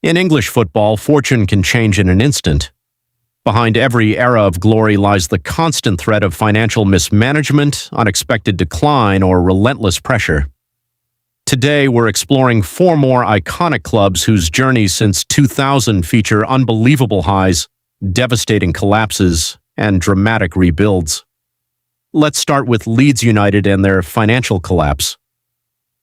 In English football, fortune can change in an instant. Behind every era of glory lies the constant threat of financial mismanagement, unexpected decline, or relentless pressure. Today, we're exploring four more iconic clubs whose journeys since 2000 feature unbelievable highs, devastating collapses, and dramatic rebuilds. Let's start with Leeds United and their financial collapse.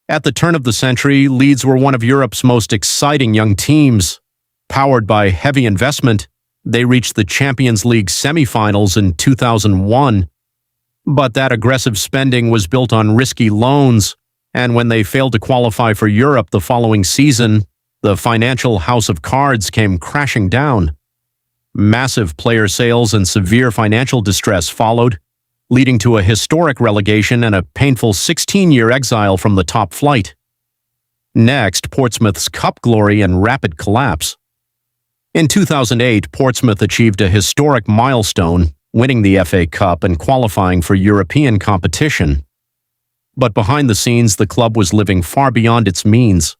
At the turn of the century, Leeds were one of Europe's most exciting young teams. Powered by heavy investment, they reached the Champions League semi-finals in 2001. But that aggressive spending was built on risky loans, and when they failed to qualify for Europe the following season, the financial house of cards came crashing down. Massive player sales and severe financial distress followed, leading to a historic relegation and a painful 16-year exile from the top flight. Next, Portsmouth's cup glory and rapid collapse. In 2008, Portsmouth achieved a historic milestone, winning the FA Cup and qualifying for European competition. But behind the scenes, the club was living far beyond its means.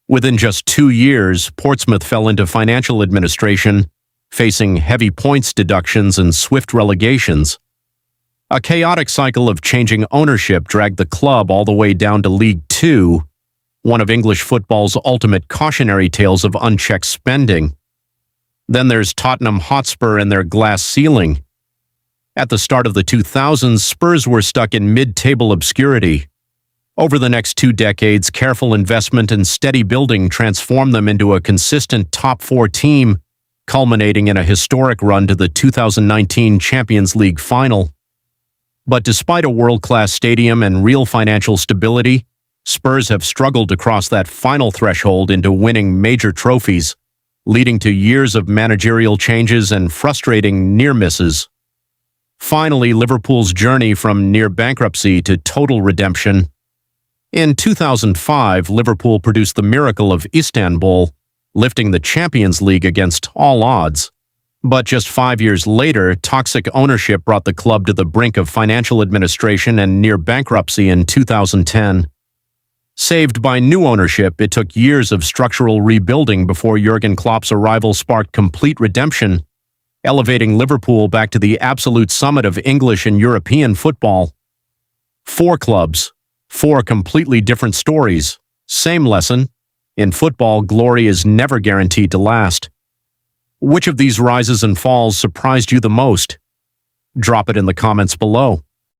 Within just 2 years, Portsmouth fell into financial administration, facing heavy points deductions and swift relegations. A chaotic cycle of changing ownership dragged the club all the way down to League Two, one of English football's ultimate cautionary tales of unchecked spending. Then there's Tottenham Hotspur and their glass ceiling. At the start of the 2000s, Spurs were stuck in mid-table obscurity. Over the next 2 decades, careful investment and steady building transformed them into a consistent top-4 team, culminating in a historic run to the 2019 Champions League final. But despite a world-class stadium and real financial stability, Spurs have struggled to cross that final threshold into winning major trophies, leading to years of managerial changes and frustrating near misses. Finally, Liverpool's journey from near bankruptcy to total redemption. In 2005, Liverpool produced the miracle of Istanbul, lifting the Champions League against all odds. But just 5 years later, toxic ownership brought the club to the brink of financial administration and near bankruptcy in 2010. Saved by new ownership, it took years of structural rebuilding before Jurgen Klopp's arrival sparked complete redemption, elevating Liverpool back to the absolute summit of English and European football. 4 clubs, 4 completely different stories. Same lesson. In football, glory is never guaranteed to last. Which of these rises and falls surprised you the most? Drop it in the comments below.